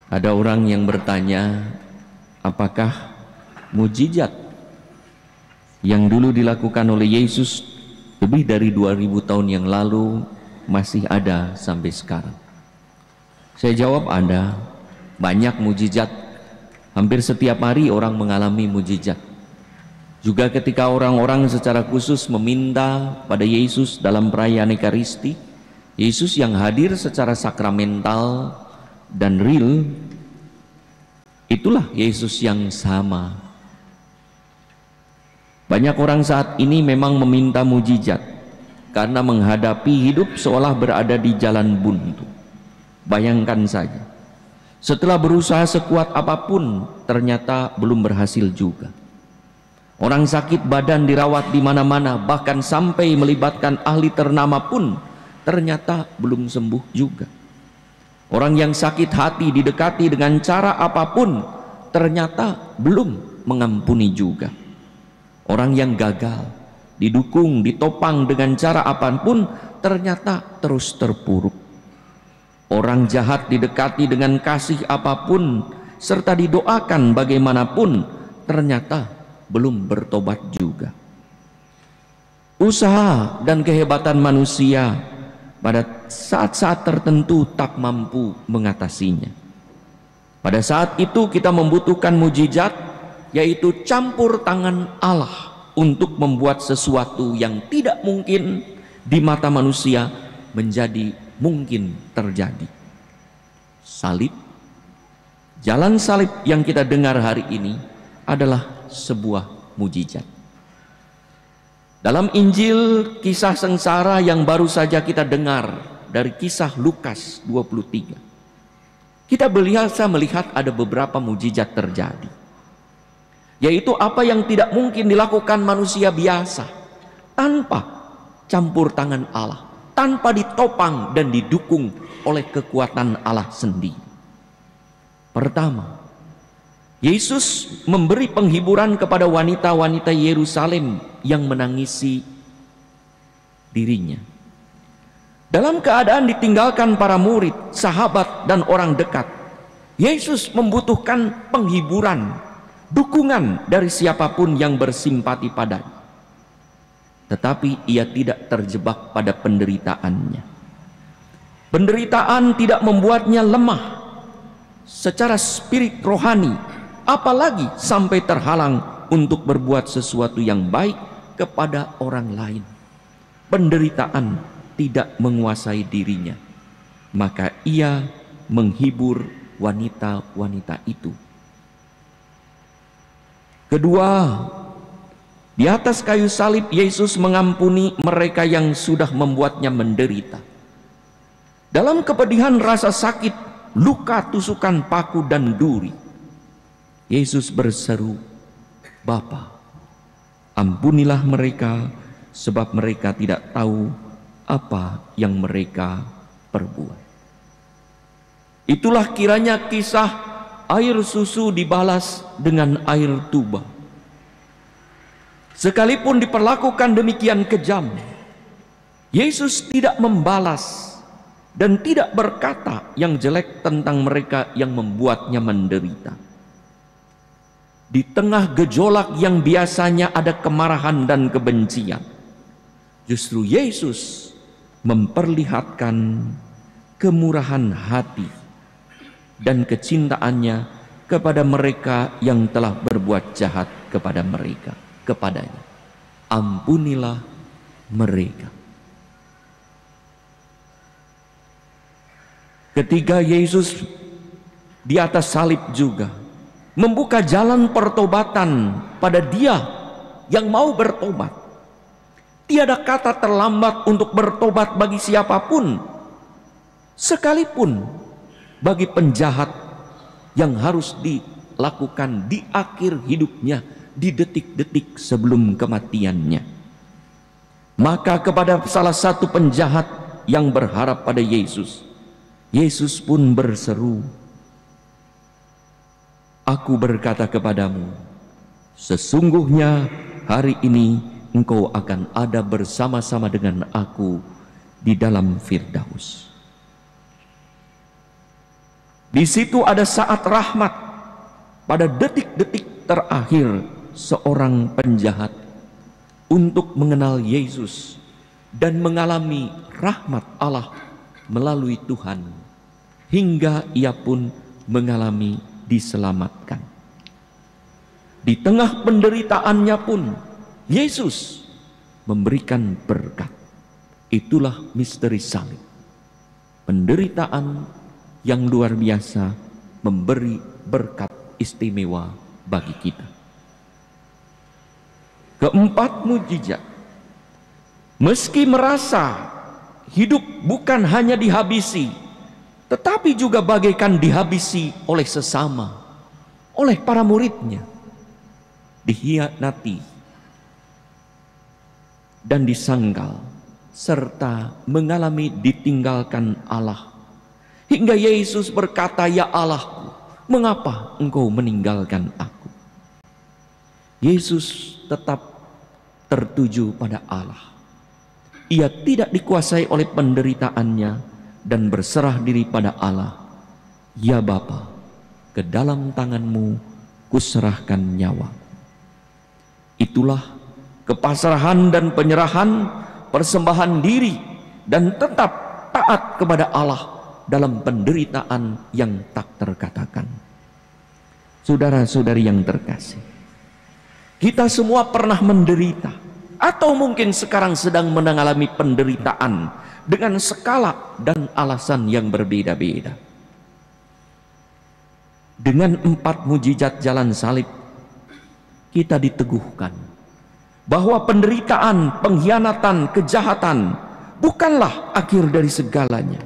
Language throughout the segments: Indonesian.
Ada orang yang bertanya, apakah mujizat yang dulu dilakukan oleh Yesus lebih dari 2000 tahun yang lalu masih ada sampai sekarang? Saya jawab ada. Banyak mujizat. Hampir setiap hari orang mengalami mujizat. Juga ketika orang-orang secara khusus meminta pada Yesus dalam perayaan Ekaristi, Yesus yang hadir secara sakramental dan real, itulah Yesus yang sama. Banyak orang saat ini memang meminta mujizat karena menghadapi hidup seolah berada di jalan buntu. Bayangkan saja, setelah berusaha sekuat apapun ternyata belum berhasil juga. Orang sakit badan dirawat di mana-mana, bahkan sampai melibatkan ahli ternama pun ternyata belum sembuh juga. Orang yang sakit hati didekati dengan cara apapun ternyata belum mengampuni juga. Orang yang gagal didukung, ditopang dengan cara apapun ternyata terus terpuruk. Orang jahat didekati dengan kasih apapun serta didoakan bagaimanapun ternyata belum bertobat juga. Usaha dan kehebatan manusia pada saat-saat tertentu tak mampu mengatasinya. Pada saat itu kita membutuhkan mujizat, yaitu campur tangan Allah untuk membuat sesuatu yang tidak mungkin di mata manusia menjadi mungkin terjadi. Salib, jalan salib yang kita dengar hari ini adalah sebuah mujizat. Dalam Injil kisah sengsara yang baru saja kita dengar dari kisah Lukas 23, kita biasa melihat ada beberapa mujizat terjadi, yaitu apa yang tidak mungkin dilakukan manusia biasa tanpa campur tangan Allah, tanpa ditopang dan didukung oleh kekuatan Allah sendiri. Pertama, Yesus memberi penghiburan kepada wanita-wanita Yerusalem yang menangisi dirinya. Dalam keadaan ditinggalkan para murid, sahabat, dan orang dekat, Yesus membutuhkan penghiburan, dukungan dari siapapun yang bersimpati padanya. Tetapi ia tidak terjebak pada penderitaannya. Penderitaan tidak membuatnya lemah secara spirit rohani, apalagi sampai terhalang untuk berbuat sesuatu yang baik kepada orang lain. Penderitaan tidak menguasai dirinya, maka ia menghibur wanita-wanita itu. Kedua, di atas kayu salib Yesus mengampuni mereka yang sudah membuatnya menderita. Dalam kepedihan rasa sakit, luka tusukan paku dan duri, Yesus berseru, "Bapa, ampunilah mereka, sebab mereka tidak tahu apa yang mereka perbuat." Itulah kiranya kisah air susu dibalas dengan air tuba. Sekalipun diperlakukan demikian kejam, Yesus tidak membalas dan tidak berkata yang jelek tentang mereka yang membuatnya menderita. Di tengah gejolak yang biasanya ada kemarahan dan kebencian, justru Yesus memperlihatkan kemurahan hati dan kecintaannya kepada mereka yang telah berbuat jahat kepadanya. Ampunilah mereka. Ketika Yesus di atas salib juga membuka jalan pertobatan pada dia yang mau bertobat. Tiada kata terlambat untuk bertobat bagi siapapun, sekalipun bagi penjahat yang harus dilakukan di akhir hidupnya, di detik-detik sebelum kematiannya. Maka kepada salah satu penjahat yang berharap pada Yesus, Yesus pun berseru, "Aku berkata kepadamu, sesungguhnya hari ini engkau akan ada bersama-sama dengan aku di dalam Firdaus." Di situ ada saat rahmat pada detik-detik terakhir seorang penjahat untuk mengenal Yesus dan mengalami rahmat Allah melalui Tuhan, hingga ia pun mengalami diselamatkan. Di tengah penderitaannya pun Yesus memberikan berkat. Itulah misteri salib. Penderitaan yang luar biasa memberi berkat istimewa bagi kita. Keempat mujizat, meski merasa hidup bukan hanya dihabisi, tetapi juga bagaikan dihabisi oleh sesama, oleh para muridnya, dikhianati dan disangkal, serta mengalami ditinggalkan Allah. Hingga Yesus berkata, "Ya Allahku, mengapa engkau meninggalkan aku?" Yesus tetap tertuju pada Allah. Ia tidak dikuasai oleh penderitaannya dan berserah diri pada Allah. "Ya Bapa, ke dalam tangan-Mu kuserahkan nyawa." Itulah kepasrahan dan penyerahan, persembahan diri, dan tetap taat kepada Allah dalam penderitaan yang tak terkatakan. Saudara-saudari yang terkasih, kita semua pernah menderita, atau mungkin sekarang sedang mengalami penderitaan dengan skala dan alasan yang berbeda-beda. Dengan 4 mujizat jalan salib, kita diteguhkan bahwa penderitaan, pengkhianatan, kejahatan bukanlah akhir dari segalanya.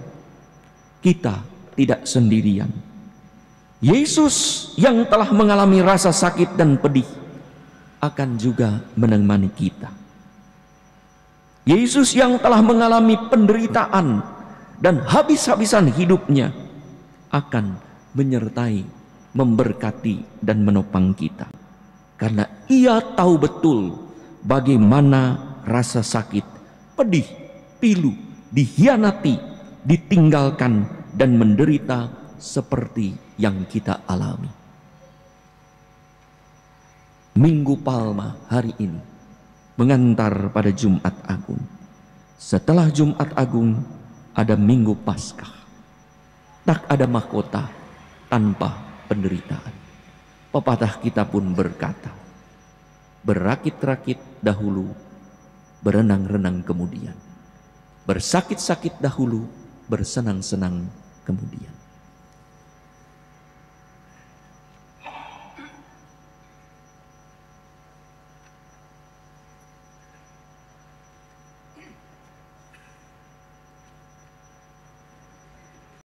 Kita tidak sendirian. Yesus yang telah mengalami rasa sakit dan pedih akan juga menemani kita. Yesus yang telah mengalami penderitaan dan habis-habisan hidupnya akan menyertai, memberkati, dan menopang kita. Karena Ia tahu betul bagaimana rasa sakit, pedih, pilu, dikhianati, ditinggalkan, dan menderita seperti yang kita alami. Minggu Palma hari ini mengantar pada Jumat Agung. Setelah Jumat Agung ada Minggu Paskah. Tak ada mahkota tanpa penderitaan. Pepatah kita pun berkata, berakit-rakit dahulu, berenang-renang kemudian. Bersakit-sakit dahulu, bersenang-senang kemudian.